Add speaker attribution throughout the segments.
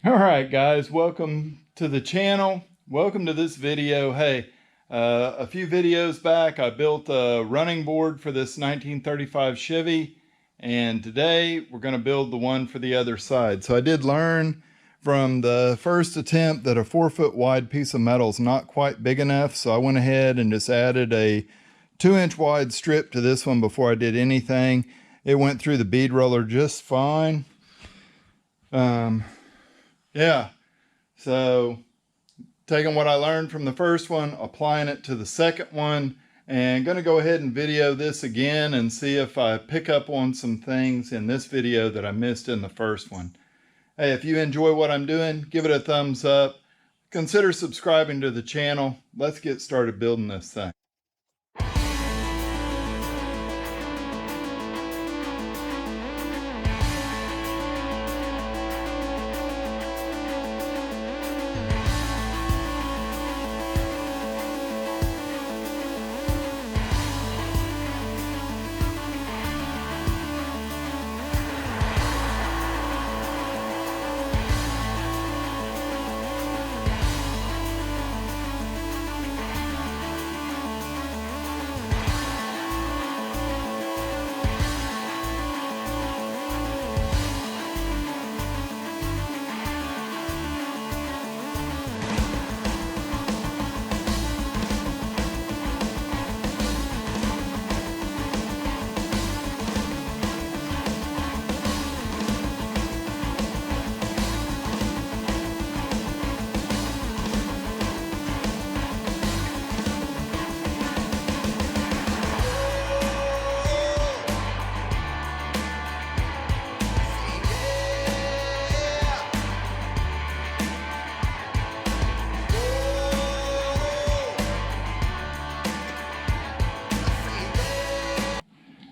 Speaker 1: All right, guys, welcome to the channel. Welcome to this video. Hey, a few videos back, I built a running board for this 1935 Chevy, and today we're going to build the one for the other side. So I did learn from the first attempt that a 4-foot wide piece of metal is not quite big enough, so I went ahead and just added a 2-inch wide strip to this one before I did anything. It went through the bead roller just fine. Yeah, so taking what I learned from the first one, applying it to the second one, and going to go ahead and video this again and see if I pick up on some things in this video that I missed in the first one. Hey, if you enjoy what I'm doing, give it a thumbs up. Consider subscribing to the channel. Let's get started building this thing.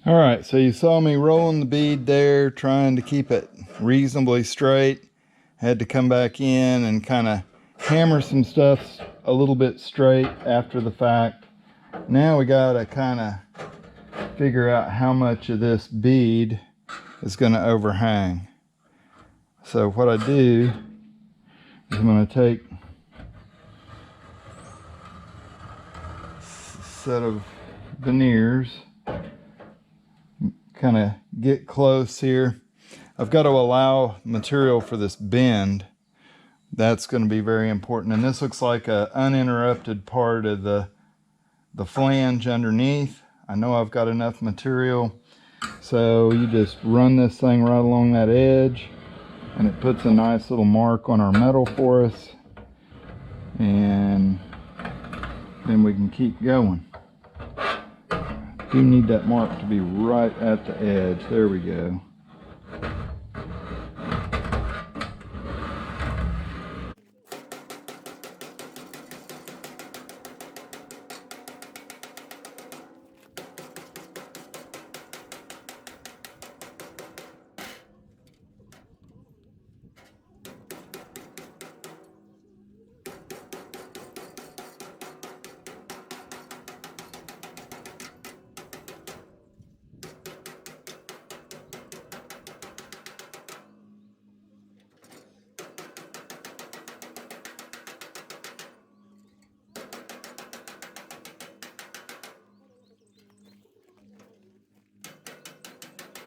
Speaker 1: All right, so you saw me rolling the bead there, trying to keep it reasonably straight. Had to come back in and kind of hammer some stuff a little bit straight after the fact. Now we got to kind of figure out how much of this bead is going to overhang. So what I do is I'm going to take a set of veneers, kind of get close here. I've got to allow material for this bend. That's going to be very important. And this looks like an uninterrupted part of the flange underneath. I know I've got enough material. So you just run this thing right along that edge, and it puts a nice little mark on our metal for us. And then we can keep going. Do need that mark to be right at the edge. There we go.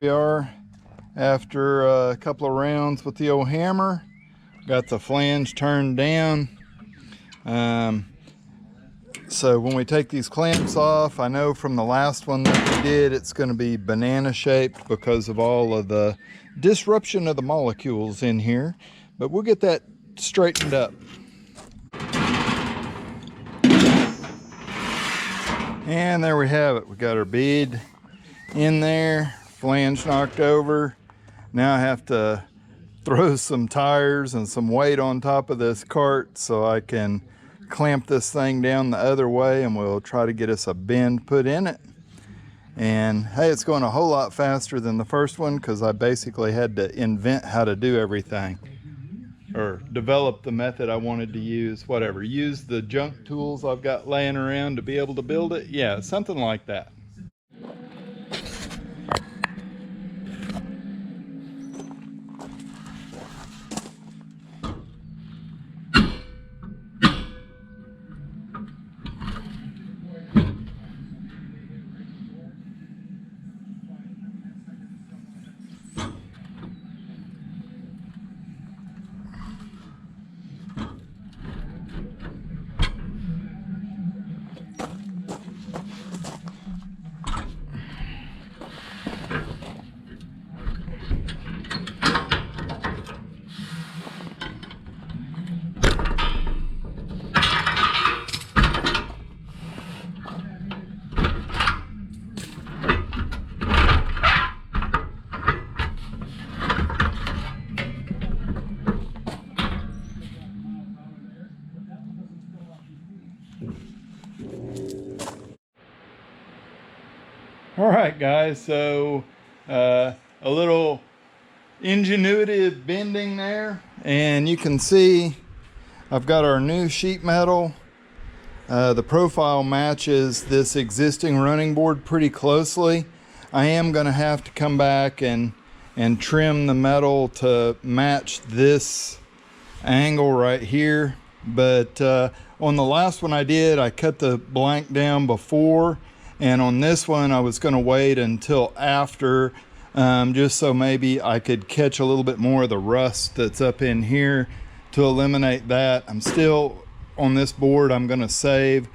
Speaker 1: We are after a couple of rounds with the old hammer. Got the flange turned down. So when we take these clamps off, I know from the last one that we did, it's going to be banana shaped because of all of the disruption of the molecules in here, but we'll get that straightened up. And there we have it. We got our bead in there, flange knocked over. Now I have to throw some tires and some weight on top of this cart so I can clamp this thing down the other way, and we'll try to get us a bend put in it. And hey, it's going a whole lot faster than the first one because I basically had to invent how to do everything, or develop the method I wanted to use. Whatever, use the junk tools I've got laying around to be able to build it. Yeah, something like that. All right, guys, so a little ingenuity bending there, and you can see I've got our new sheet metal. The profile matches this existing running board pretty closely. I am going to have to come back and trim the metal to match this angle right here, but on the last one I did, I cut the blank down before, and on this one I was going to wait until after, just so maybe I could catch a little bit more of the rust that's up in here to eliminate that. I'm still on this board, I'm going to save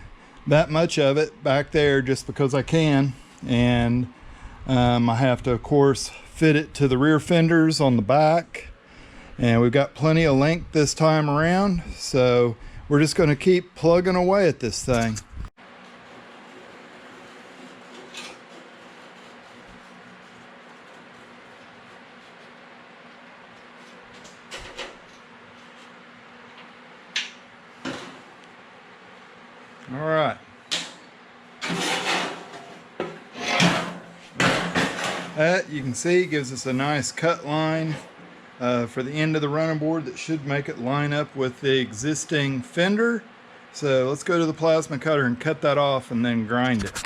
Speaker 1: that much of it back there just because I can, and I have to of course fit it to the rear fenders on the back, and we've got plenty of length this time around, so we're just going to keep plugging away at this thing. All right. That, you can see, gives us a nice cut line for the end of the running board that should make it line up with the existing fender. So let's go to the plasma cutter and cut that off and then grind it.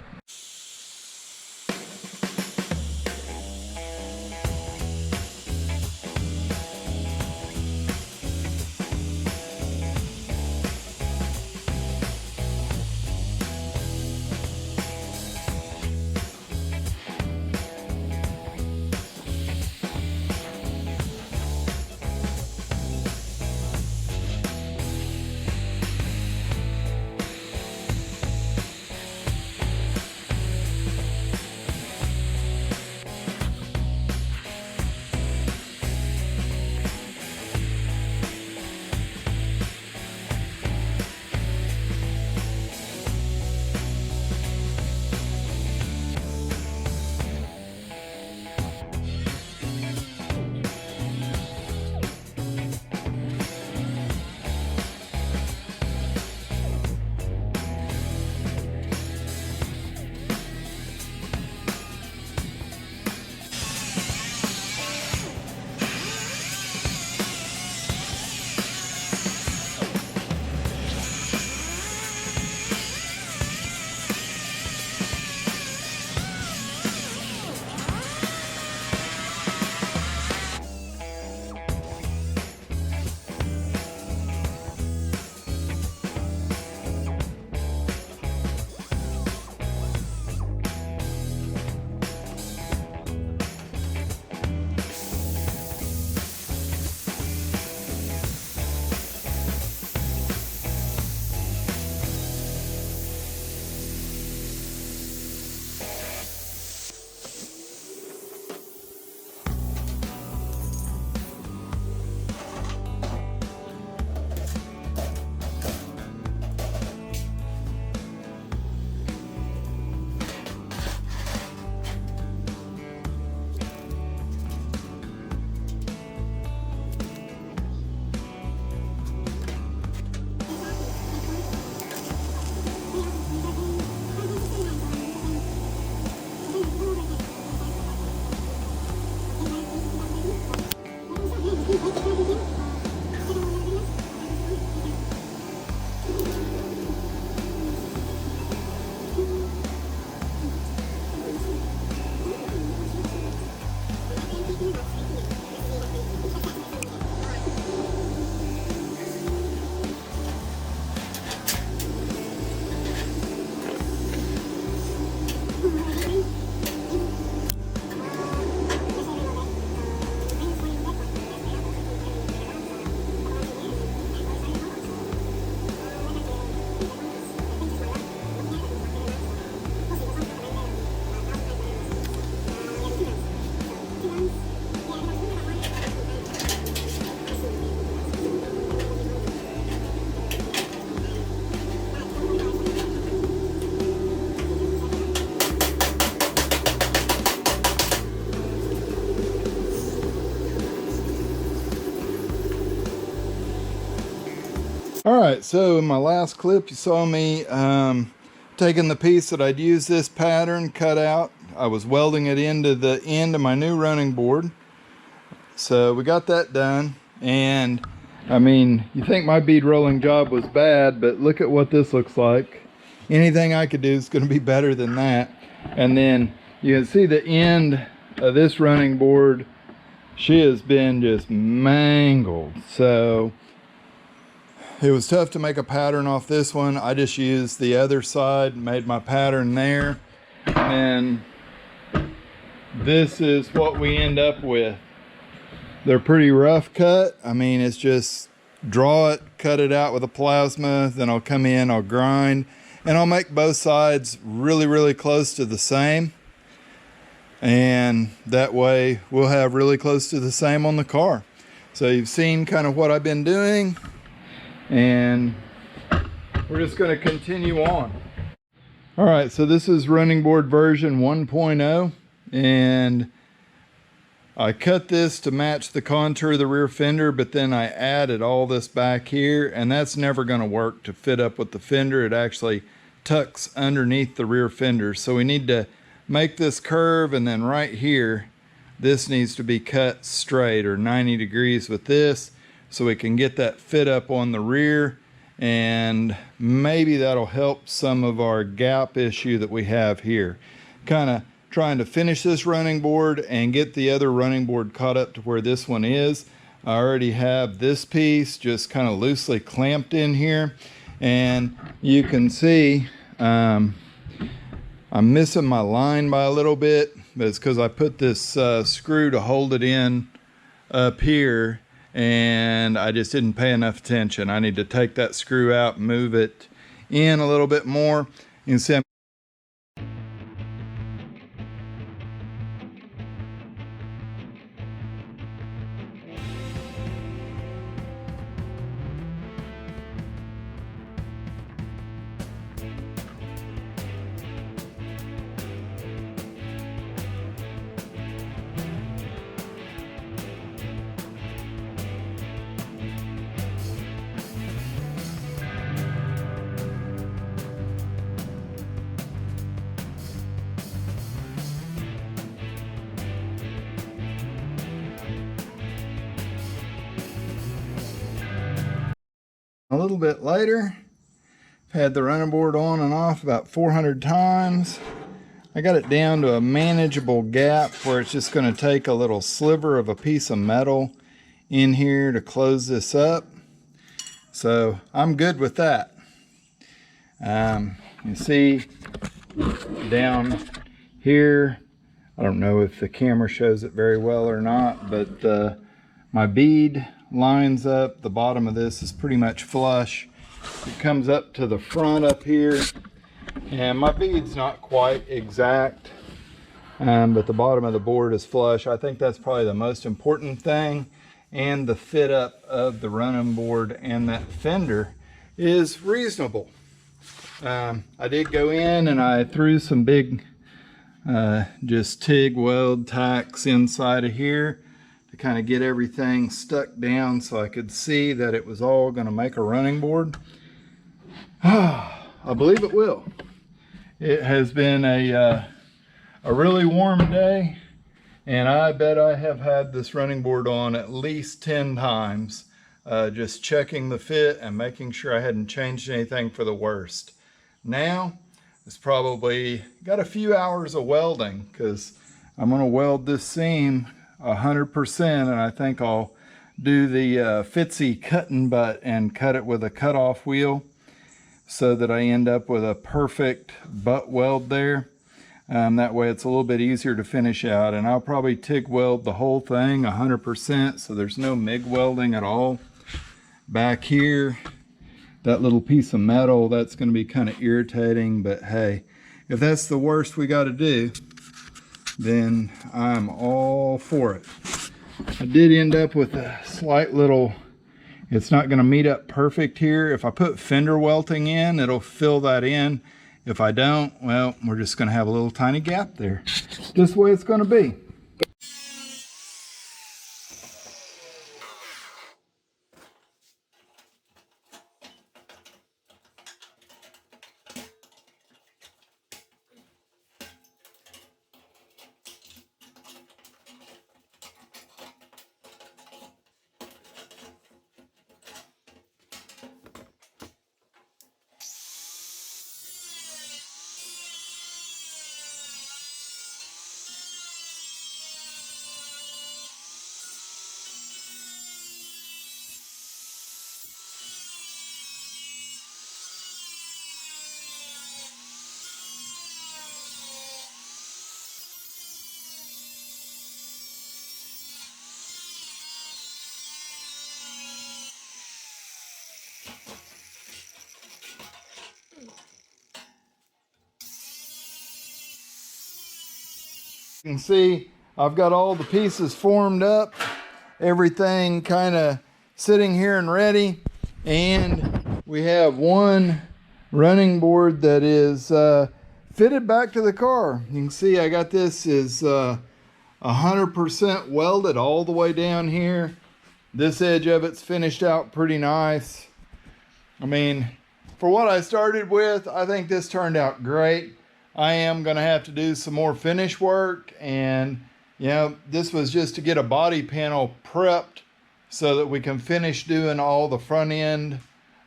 Speaker 1: All right, so in my last clip, you saw me taking the piece that I'd used this pattern, cut out I was welding it into the end of my new running board. So we got that done. And I mean, you think my bead rolling job was bad, but look at what this looks like. Anything I could do is going to be better than that. And then you can see the end of this running board. She has been just mangled. So it was tough to make a pattern off this one. I just used the other side, made my pattern there. And this is what we end up with. They're pretty rough cut. I mean, it's just draw it, cut it out with a plasma, then I'll come in, I'll grind, and I'll make both sides really, really close to the same. And that way we'll have really close to the same on the car. So you've seen kind of what I've been doing, and we're just going to continue on. All right, so this is running board version 1.0, and I cut this to match the contour of the rear fender, but then I added all this back here, and that's never going to work to fit up with the fender. It actually tucks underneath the rear fender. So we need to make this curve, and then right here, this needs to be cut straight or 90 degrees with this, so we can get that fit up on the rear, and maybe that'll help some of our gap issue that we have here. Kind of trying to finish this running board and get the other running board caught up to where this one is. I already have this piece just kind of loosely clamped in here, and you can see I'm missing my line by a little bit, but it's because I put this screw to hold it in up here, and I just didn't pay enough attention. I need to take that screw out, move it in a little bit more. You can see I'm a little bit later. I've had the running board on and off about 400 times. I got it down to a manageable gap where it's just going to take a little sliver of a piece of metal in here to close this up. So I'm good with that. You see down here, I don't know if the camera shows it very well or not, but my bead lines up. The bottom of this is pretty much flush. It comes up to the front up here, and my bead's not quite exact, but the bottom of the board is flush. I think that's probably the most important thing, and the fit up of the running board and that fender is reasonable. I did go in and I threw some big just TIG weld tacks inside of here to kind of get everything stuck down so I could see that it was all going to make a running board. I believe it will. It has been a really warm day, and I bet I have had this running board on at least 10 times, just checking the fit and making sure I hadn't changed anything for the worst. Now it's probably got a few hours of welding, because I'm going to weld this seam 100%, and I think I'll do the Fitzy cutting butt and cut it with a cutoff wheel so that I end up with a perfect butt weld there. That way it's a little bit easier to finish out, and I'll probably TIG weld the whole thing 100% so there's no MIG welding at all. Back here, that little piece of metal, that's going to be kind of irritating, but hey, if that's the worst we got to do, then I'm all for it. I did end up with a slight little, it's not going to meet up perfect here. If I put fender welting in, it'll fill that in. If I don't, well, we're just going to have a little tiny gap there. This way it's going to be. You can see I've got all the pieces formed up, everything kind of sitting here and ready, and we have one running board that is fitted back to the car. You can see I got this is 100% welded all the way down here. This edge of it's finished out pretty nice. I mean, for what I started with, I think this turned out great. I am going to have to do some more finish work, and you know, this was just to get a body panel prepped so that we can finish doing all the front end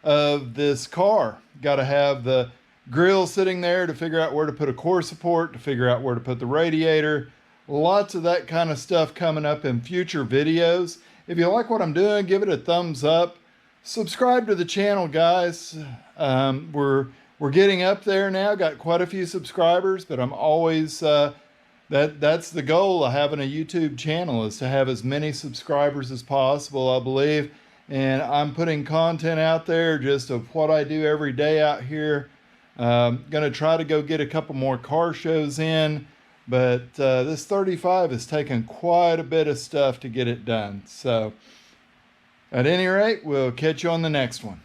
Speaker 1: of this car. Got to have the grill sitting there to figure out where to put a core support, to figure out where to put the radiator. Lots of that kind of stuff coming up in future videos. If you like what I'm doing, give it a thumbs up. Subscribe to the channel, guys. We're getting up there now, got quite a few subscribers, but I'm always, that's the goal of having a YouTube channel, is to have as many subscribers as possible, I believe. And I'm putting content out there just of what I do every day out here. Gonna try to go get a couple more car shows in, but this 35 has taken quite a bit of stuff to get it done. So at any rate, we'll catch you on the next one.